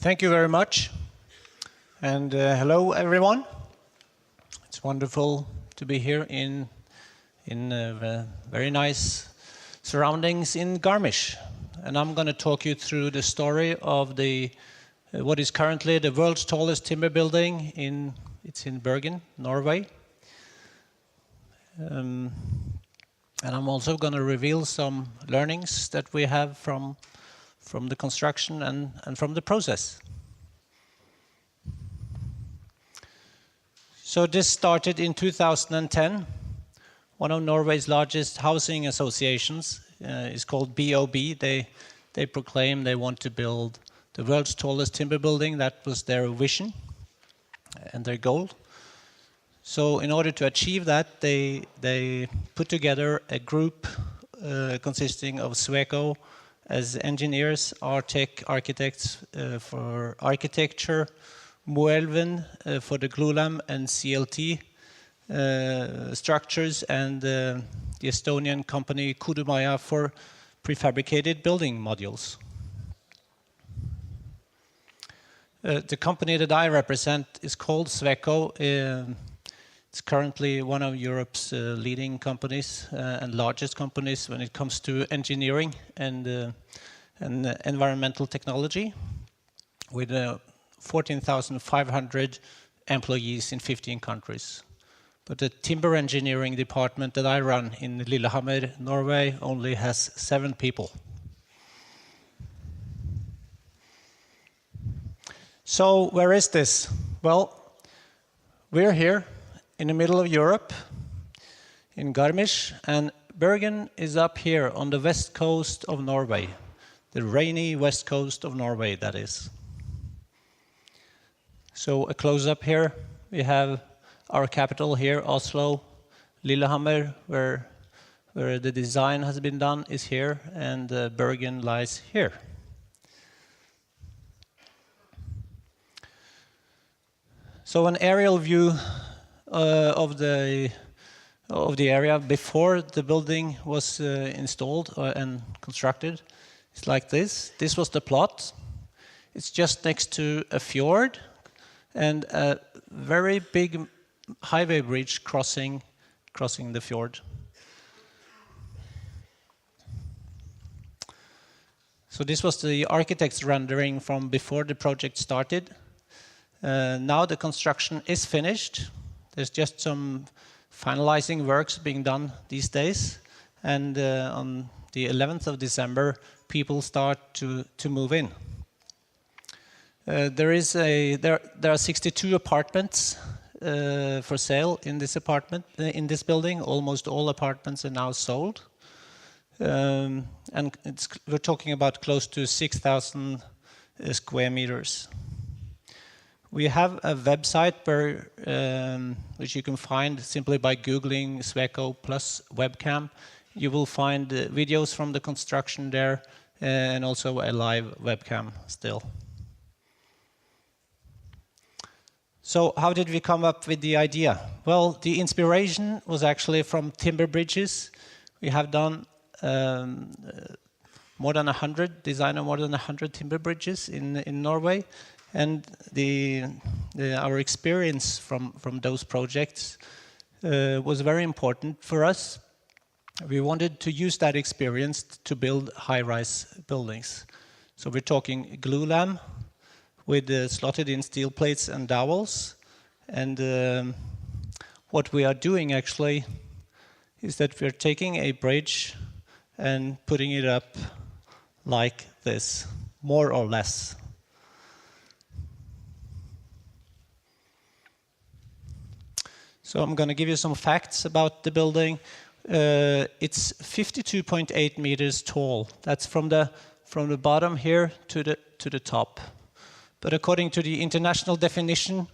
Thank you very much, and hello everyone. It's wonderful to be here in very nice surroundings in Garmisch, and I'm going to talk you through the story of what is currently the world's tallest timber building. It's in Bergen, Norway, and I'm also going to reveal some learnings that we have from the construction and from the process. So this started in 2010. One of Norway's largest housing associations is called BOB. They proclaim they want to build the world's tallest timber building. That was their vision and their goal. So in order to achieve that, they put together a group consisting of Sweco as engineers, architects for architecture, Moelven for the glulam and CLT structures, and the Estonian company Kudumaya for prefabricated building modules. The company that I represent is called Sweco. It's currently one of Europe's leading companies and largest companies when it comes to engineering and environmental technology, with 14,500 employees in 15 countries. But the timber engineering department that I run in Lillehammer, Norway, only has 7 people. So where is this? Well, we're here in the middle of Europe, in Garmisch, and Bergen is up here on the west coast of Norway, the rainy west coast of Norway, that is. So a close-up here, we have our capital here, Oslo. Lillehammer, where the design has been done, is here, and Bergen lies here. So an aerial view of the area before the building was installed and constructed. It's like this. This was the plot. It's just next to a fjord and a very big highway bridge crossing the fjord. So this was the architect's rendering from before the project started. Now the construction is finished. There's just some finalizing works being done these days, and on the 11th of December, people start to move in. There are 62 apartments for sale in this building. Almost all apartments are now sold, and we're talking about close to 6,000 square meters. We have a website which you can find simply by Googling Sweco plus webcam. You will find videos from the construction there and also a live webcam still. So how did we come up with the idea? Well, the inspiration was actually from timber bridges. We have done more than 100 timber bridges in Norway. And our experience from those projects was very important for us. We wanted to use that experience to build high-rise buildings. So we're talking glulam with slotted-in steel plates and dowels. And what we are doing actually is that we're taking a bridge and putting it up like this, more or less. So I'm going to give you some facts about the building. It's 52.8 meters tall. That's from the bottom here to the top. But according to the international definition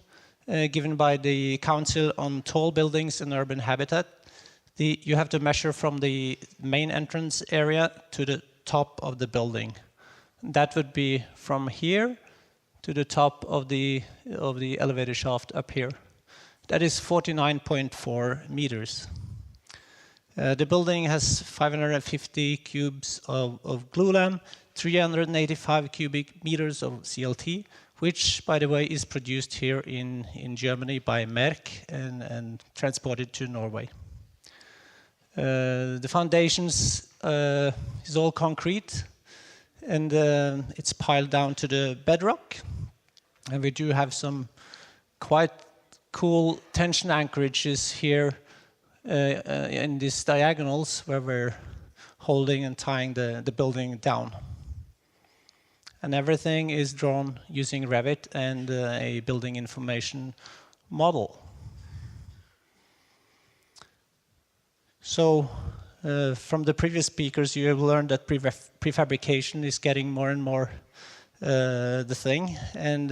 given by the Council on Tall Buildings and Urban Habitat, you have to measure from the main entrance area to the top of the building. That would be from here to the top of the elevator shaft up here. That is 49.4 meters. The building has 550 cubes of glulam, 385 cubic meters of CLT, which, by the way, is produced here in Germany by Merck and transported to Norway. The foundations is all concrete, and it's piled down to the bedrock. And we do have some quite cool tension anchorages here in these diagonals where we're holding and tying the building down. And everything is drawn using Revit and a building information model. So from the previous speakers, you have learned that prefabrication is getting more and more the thing. And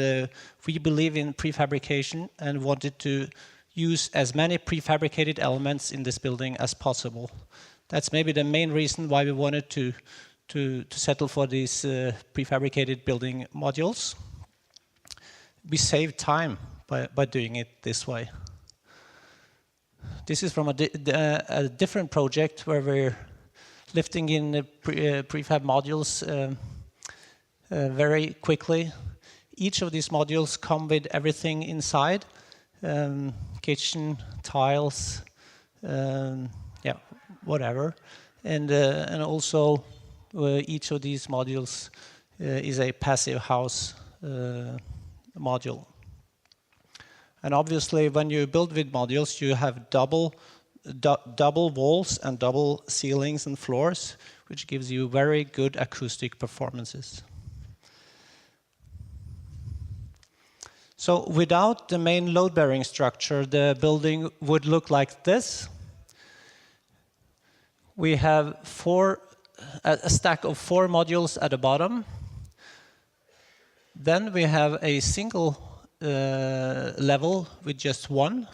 we believe in prefabrication and wanted to use as many prefabricated elements in this building as possible. That's maybe the main reason why we wanted to settle for these prefabricated building modules. We save time by doing it this way. This is from a different project where we're lifting in the prefab modules very quickly. Each of these modules come with everything inside, kitchen, tiles, yeah, whatever, and also each of these modules is a passive house module. And obviously, when you build with modules, you have double walls and double ceilings and floors, which gives you very good acoustic performances. So without the main load-bearing structure, the building would look like this. We have a stack of 4 modules at the bottom. Then we have a single level with just one.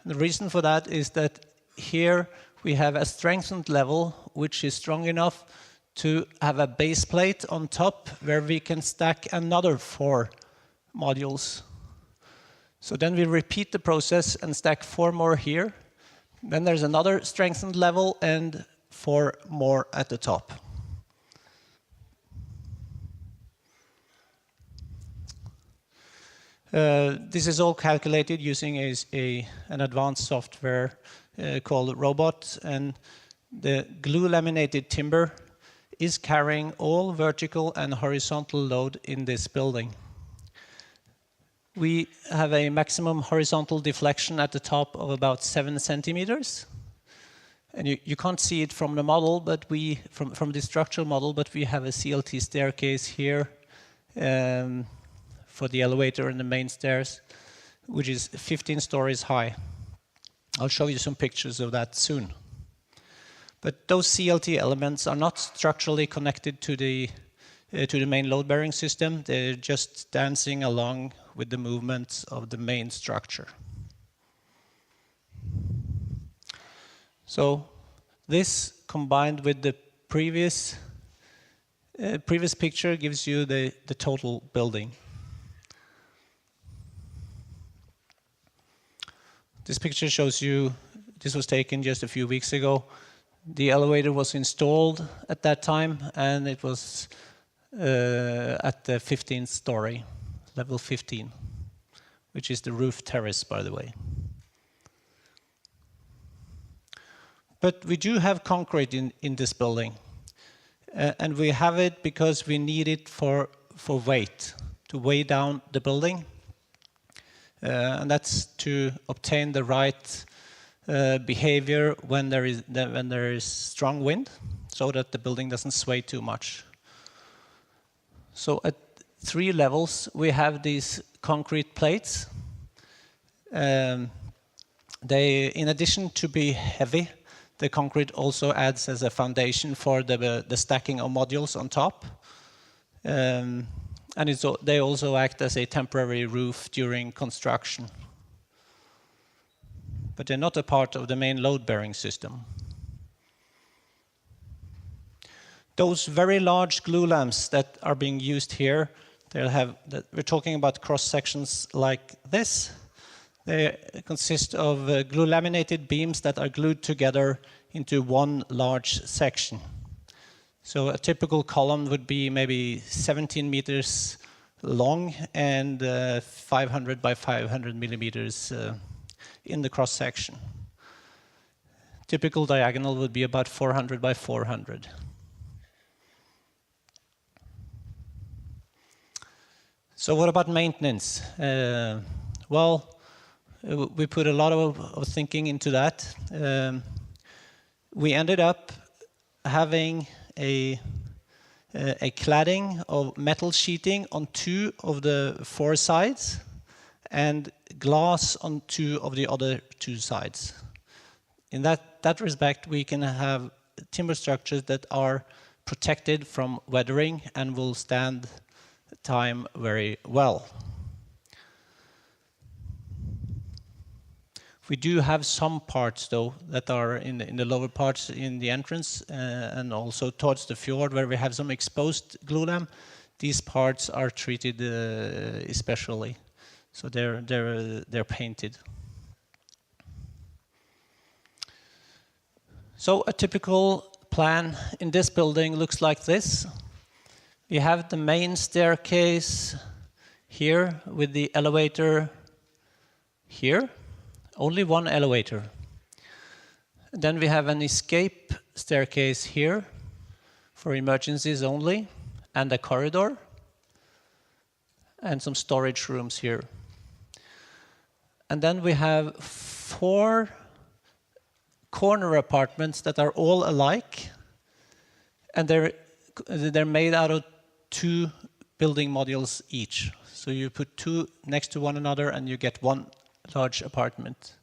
The reason for that is that here we have a strengthened level which is strong enough to have a base plate on top where we can stack another 4 modules. So then we repeat the process and stack 4 more here. Then there's another strengthened level and 4 more at the top. This is all calculated using an advanced software called Robot, and the glue laminated timber is carrying all vertical and horizontal load in this building. We have a maximum horizontal deflection at the top of about 7 centimeters. And you can't see it from the model, but from the structural model, but we have a CLT staircase here for the elevator and the main stairs, which is 15 stories high. I'll show you some pictures of that soon. But those CLT elements are not structurally connected to the main load-bearing system. They're just dancing along with the movements of the main structure. So this, combined with the previous picture, gives you the total building. This picture shows you, this was taken just a few weeks ago. The elevator was installed at that time, and it was at the 15th story, level 15, which is the roof terrace, by the way. But we do have concrete in this building, and we have it because we need it for weight, to weigh down the building, and that's to obtain the right behavior when there is strong wind, so that the building doesn't sway too much. So at 3 levels, we have these concrete plates. They, in addition to be heavy, the concrete also adds as a foundation for the stacking of modules on top. And they also act as a temporary roof during construction. But they're not a part of the main load-bearing system. Those very large glue lamps that are being used here, we're talking about cross-sections like this. They consist of glue laminated beams that are glued together into one large section. So a typical column would be maybe 17 meters long and 500 by 500 millimeters in the cross section. Typical diagonal would be about 400 by 400. So what about maintenance? Well, we put a lot of thinking into that. We ended up having a cladding of metal sheeting on 2 of the 4 sides and glass on 2 of the other 2 sides. In that respect, we can have timber structures that are protected from weathering and will stand time very well. We do have some parts, though, that are in the lower parts in the entrance and also towards the fjord where we have some exposed glulam. These parts are treated especially, so they're painted. So a typical plan in this building looks like this. We have the main staircase here with the elevator here. Only one elevator. Then we have an escape staircase here for emergencies only, and a corridor, and some storage rooms here. And then we have 4 corner apartments that are all alike, and they're made out of 2 building modules each. So you put 2 next to one another and you get one large apartment.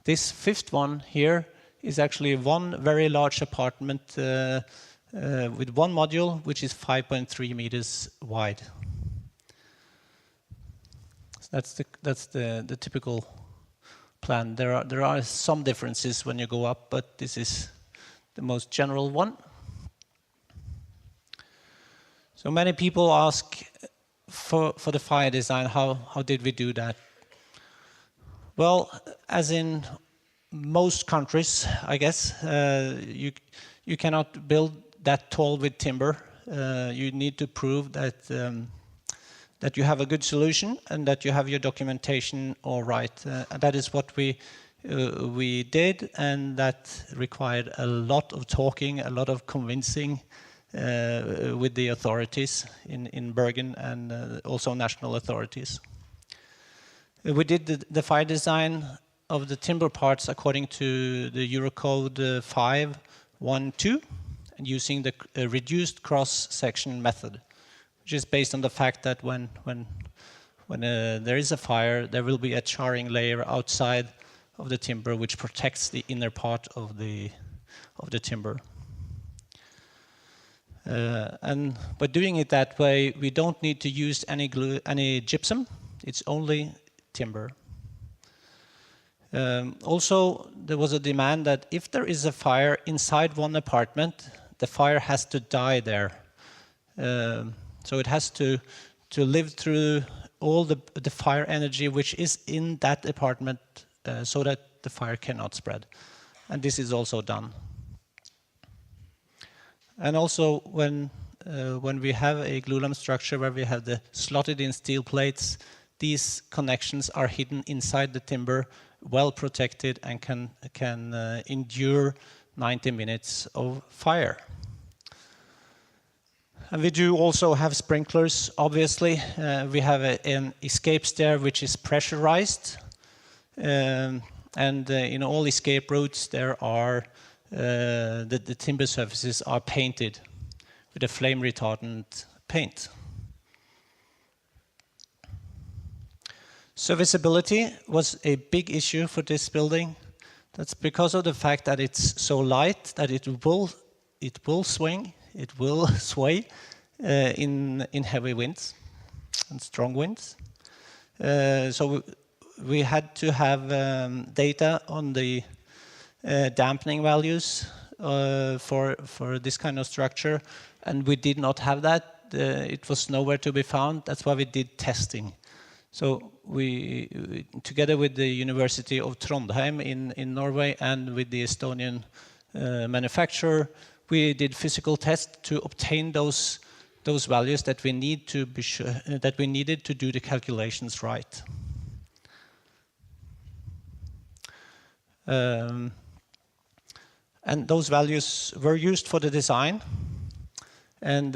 This 5th one here is actually one very large apartment with one module which is 5.3 meters wide. So that's the typical plan. There are some differences when you go up, but this is the most general one. So many people ask for the fire design, how did we do that? Well, as in most countries, I guess, you cannot build that tall with timber. You need to prove that that you have a good solution and that you have your documentation all right. And that is what we did, and that required a lot of talking, a lot of convincing with the authorities in Bergen and also national authorities. We did the fire design of the timber parts according to the Eurocode 512 and using the reduced cross-section method, which is based on the fact that when there is a fire, there will be a charring layer outside of the timber which protects the inner part of the timber. And by doing it that way, we don't need to use any gypsum. It's only timber. Also, there was a demand that if there is a fire inside one apartment, the fire has to die there. So it has to live through all the fire energy which is in that apartment so that the fire cannot spread. And this is also done. And also when we have a glulam structure where we have the slotted in steel plates, these connections are hidden inside the timber, well protected, and can endure 90 minutes of fire. And we do also have sprinklers, obviously. We have an escape stair which is pressurized. And in all escape routes there are the timber surfaces are painted with a flame retardant paint. Serviceability was a big issue for this building. That's because of the fact that it's so light that it will swing, it will sway in heavy winds and strong winds. So we had to have data on the dampening values for this kind of structure, and we did not have that. It was nowhere to be found. That's why we did testing. So we, together with the University of Trondheim in Norway and with the Estonian manufacturer, we did physical tests to obtain those values that we need to be sure that we needed to do the calculations right. And those values were used for the design, and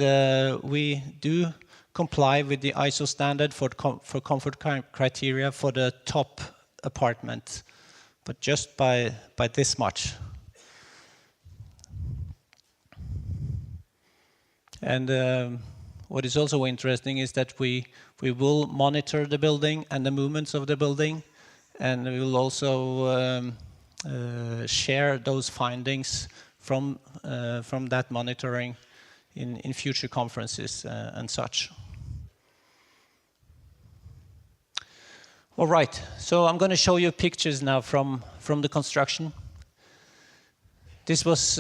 we do comply with the ISO standard for comfort criteria for the top apartment, but just by this much. And what is also interesting is that we will monitor the building and the movements of the building, and we will also share those findings from that monitoring in future conferences and such. All right, so I'm going to show you pictures now from the construction. This was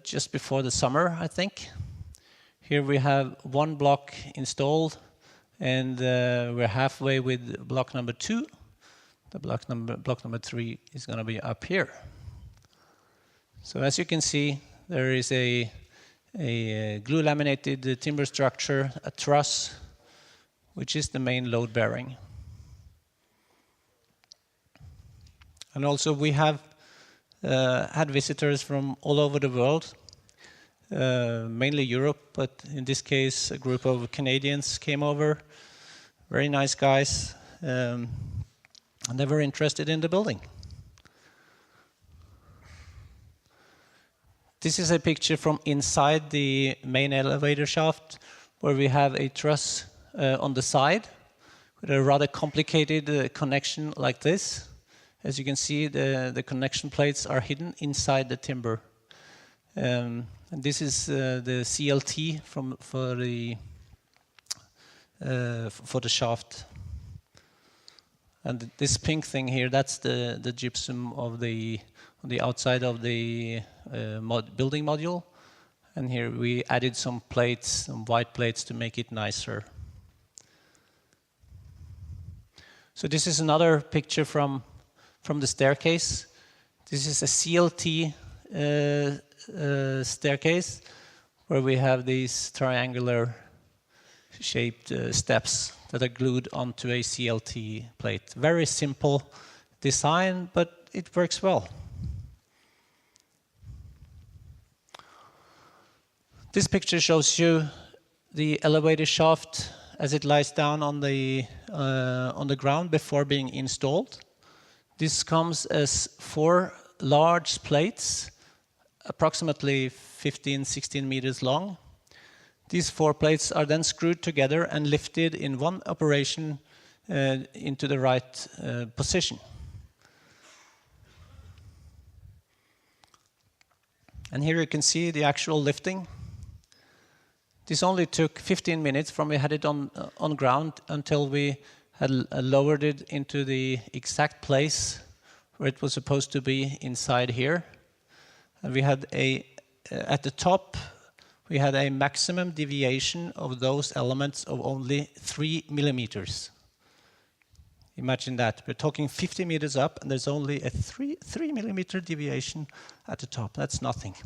just before the summer, I think. Here we have one block installed, and we're halfway with block number 2. The block number 3 is going to be up here. So as you can see, there is a glue laminated timber structure, a truss, which is the main load bearing. And also we have had visitors from all over the world, mainly Europe, but in this case a group of Canadians came over, very nice guys, and they were interested in the building. This is a picture from inside the main elevator shaft, where we have a truss on the side with a rather complicated connection like this. As you can see, the connection plates are hidden inside the timber. And this is the CLT for the shaft. And this pink thing here, that's the gypsum on the outside of the building module. And here we added some plates, some white plates, to make it nicer. So this is another picture from the staircase. This is a CLT staircase where we have these triangular shaped steps that are glued onto a CLT plate. Very simple design, but it works well. This picture shows you the elevator shaft as it lies down on the ground before being installed. This comes as 4 large plates, approximately 15-16 meters long. These 4 plates are then screwed together and lifted in one operation into the right position. And here you can see the actual lifting. This only took 15 minutes from we had it on ground until we had lowered it into the exact place where it was supposed to be inside here. And we had at the top, we had a maximum deviation of those elements of only 3 millimeters. Imagine that. We're talking 50 meters up, and there's only a 3 millimeter deviation at the top. That's nothing.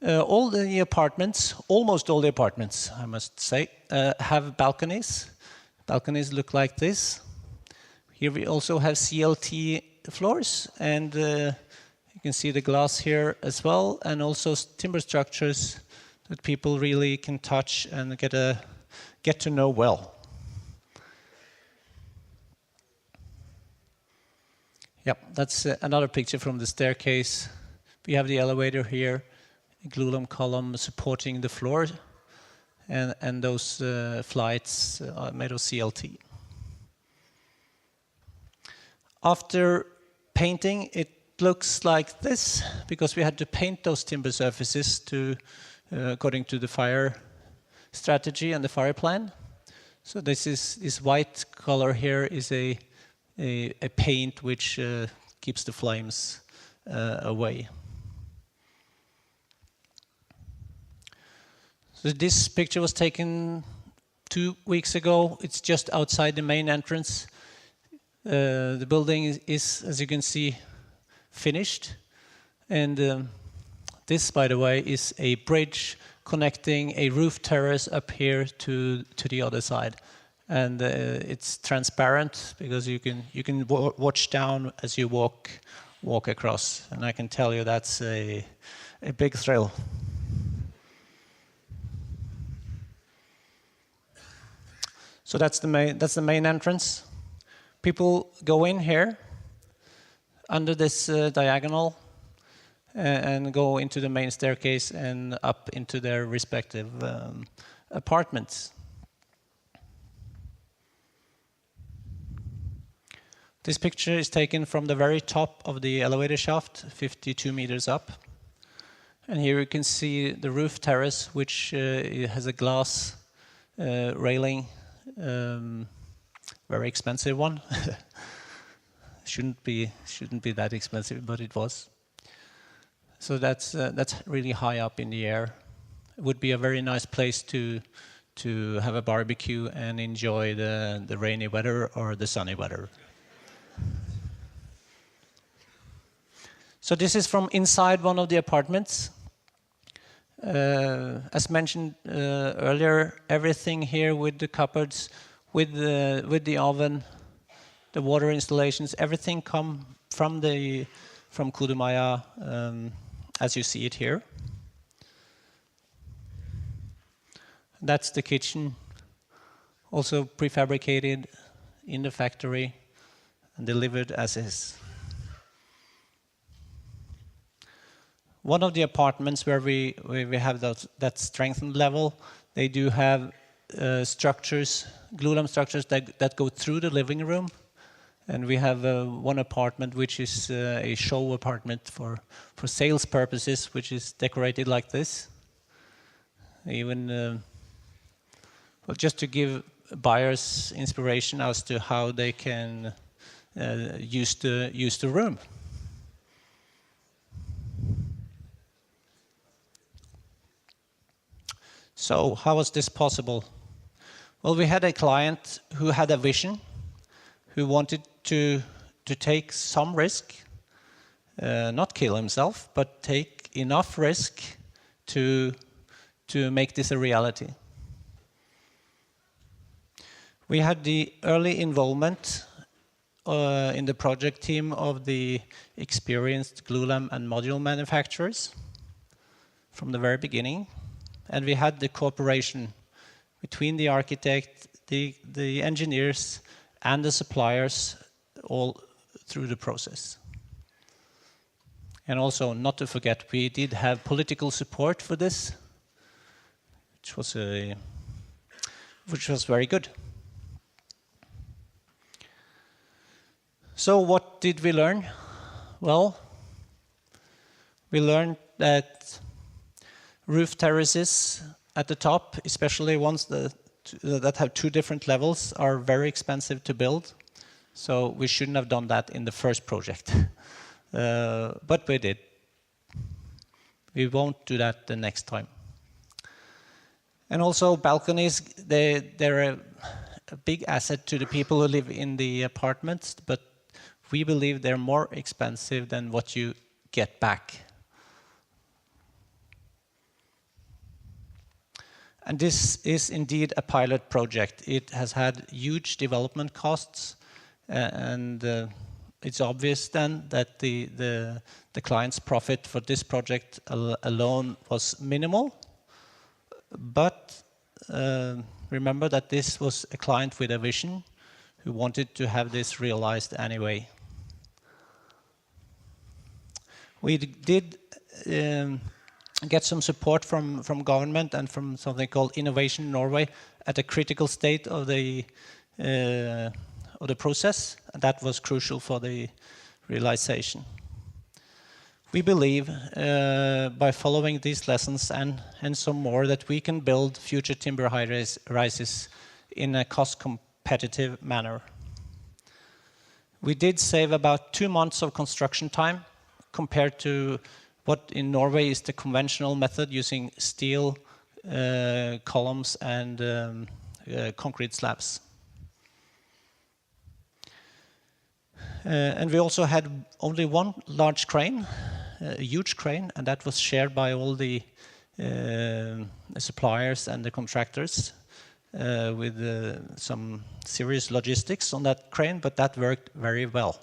All the apartments, almost all the apartments, I must say, have balconies. Balconies look like this. Here we also have CLT floors, and you can see the glass here as well, and also timber structures that people really can touch and get to know well. Yep, that's another picture from the staircase. We have the elevator here, a glulam column supporting the floor, and those flights are made of CLT. After painting, it looks like this, because we had to paint those timber surfaces according to the fire strategy and the fire plan. So this white color here is a paint which keeps the flames away. So this picture was taken 2 weeks ago. It's just outside the main entrance. The building is, as you can see, finished. And this, by the way, is a bridge connecting a roof terrace up here to the other side. And it's transparent because you can watch down as you walk across. And I can tell you that's a big thrill. So that's the main entrance. People go in here under this diagonal and go into the main staircase and up into their respective apartments. This picture is taken from the very top of the elevator shaft, 52 meters up. And here you can see the roof terrace, which has a glass railing, very expensive one. Shouldn't be that expensive, but it was. So that's really high up in the air. It would be a very nice place to have a barbecue and enjoy the rainy weather or the sunny weather. So this is from inside one of the apartments. As mentioned earlier, everything here with the cupboards, with the oven, the water installations, everything come from Kodumaya, as you see it here. That's the kitchen, also prefabricated in the factory and delivered as is. One of the apartments where we have that strengthened level, they do have structures, glulam structures that go through the living room. And we have one apartment which is a show apartment for sales purposes, which is decorated like this. Even, well, just to give buyers inspiration as to how they can use the room. So how was this possible? Well, we had a client who had a vision, who wanted to take some risk, not kill himself, but take enough risk to make this a reality. We had the early involvement in the project team of the experienced glulam and module manufacturers from the very beginning. And we had the cooperation between the architect, the engineers, and the suppliers all through the process. And also, not to forget, we did have political support for this, which was very good. So what did we learn? Well, we learned that roof terraces at the top, especially ones that have two different levels, are very expensive to build. So we shouldn't have done that in the first project. But we did. We won't do that the next time. And also balconies, they're a big asset to the people who live in the apartments, but we believe they're more expensive than what you get back. And this is indeed a pilot project. It has had huge development costs, and it's obvious then that the client's profit for this project alone was minimal. But remember that this was a client with a vision who wanted to have this realized anyway. We did get some support from government and from something called Innovation Norway at a critical state of the process, and that was crucial for the realization. We believe by following these lessons and some more that we can build future timber high-rises in a cost-competitive manner. We did save about 2 months of construction time compared to what in Norway is the conventional method using steel columns and concrete slabs. And we also had only one large crane a huge crane, and that was shared by all the suppliers and the contractors with some serious logistics on that crane, but that worked very well.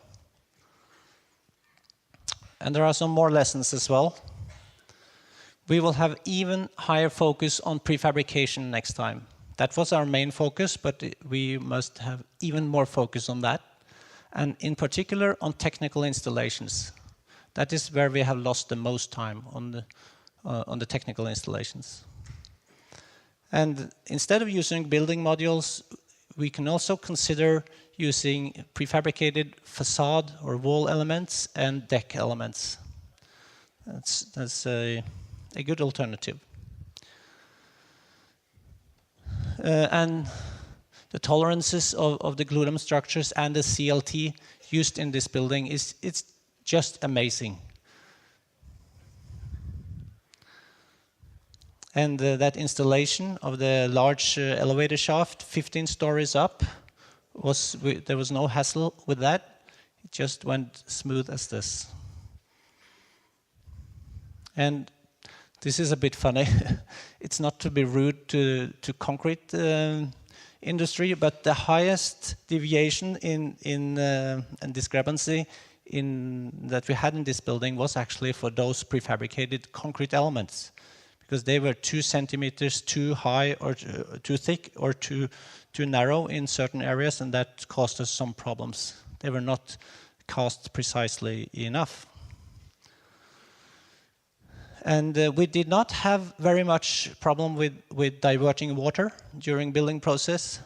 And there are some more lessons as well. We will have even higher focus on prefabrication next time. That was our main focus, but we must have even more focus on that, and in particular on technical installations. That is where we have lost the most time on the technical installations. And instead of using building modules, we can also consider using prefabricated facade or wall elements and deck elements. That's a good alternative. And the tolerances of the glulam structures and the CLT used in this building it's just amazing. And that installation of the large elevator shaft, 15 stories up, there was no hassle with that. It just went smooth as this. And this is a bit funny. It's not to be rude to concrete industry, but the highest deviation and discrepancy that we had in this building was actually for those prefabricated concrete elements, because they were 2 centimeters too high or too thick or too narrow in certain areas, and that caused us some problems. They were not cast precisely enough. And we did not have very much problem with diverting water during building process.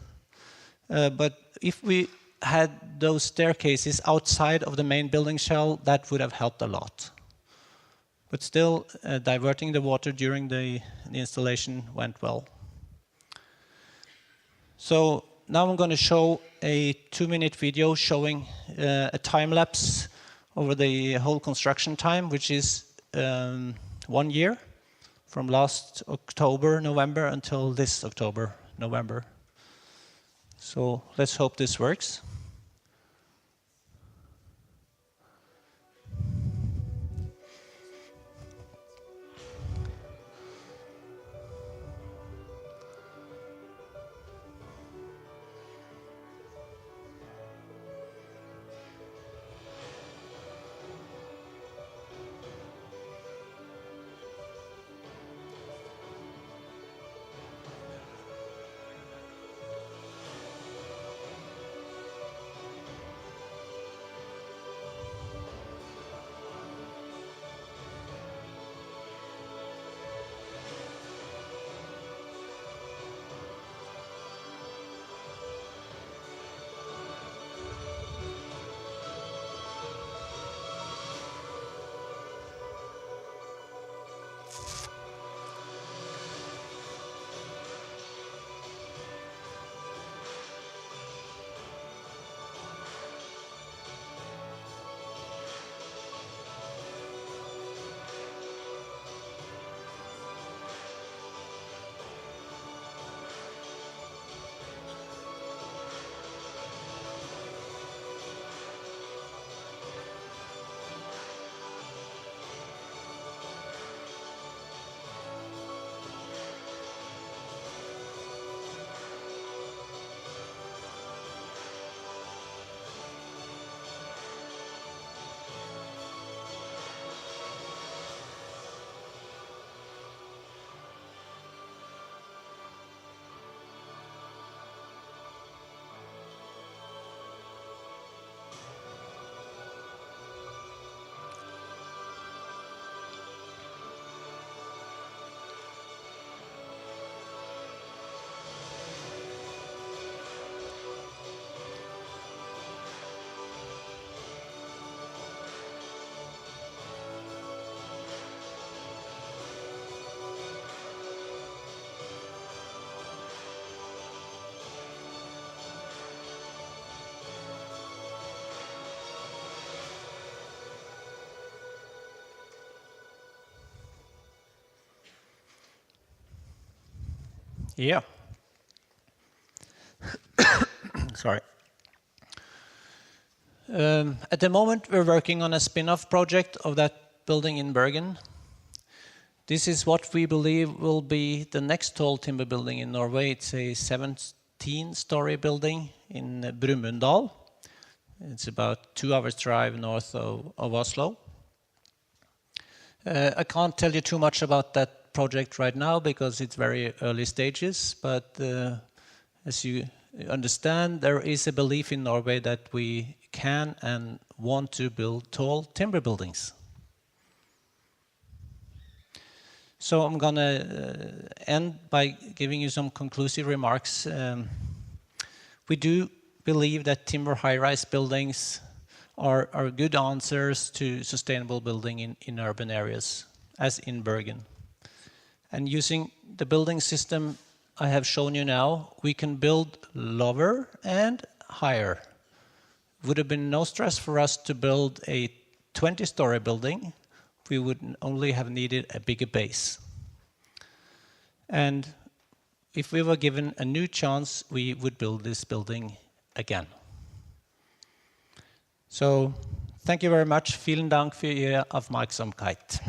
But if we had those staircases outside of the main building shell, that would have helped a lot. But still, diverting the water during the installation went well. So now I'm going to show a 2-minute video showing a time lapse over the whole construction time, which is 1 year, from last October, November until this October, November. So let's hope this works. Yeah. Sorry. At the moment, we're working on a spin-off project of that building in Bergen. This is what we believe will be the next tall timber building in Norway. It's a 17-story building in Brumunddal. It's about 2 hours drive north of Oslo. I can't tell you too much about that project right now because it's very early stages, but as you understand, there is a belief in Norway that we can and want to build tall timber buildings. So I'm going to end by giving you some conclusive remarks. We do believe that timber high-rise buildings are good answers to sustainable building in urban areas, as in Bergen. And using the building system I have shown you now, we can build lower and higher. Would have been no stress for us to build a 20-story building. We would only have needed a bigger base. And if we were given a new chance, we would build this building again. So, thank you very much. Vielen Dank für Ihre Aufmerksamkeit.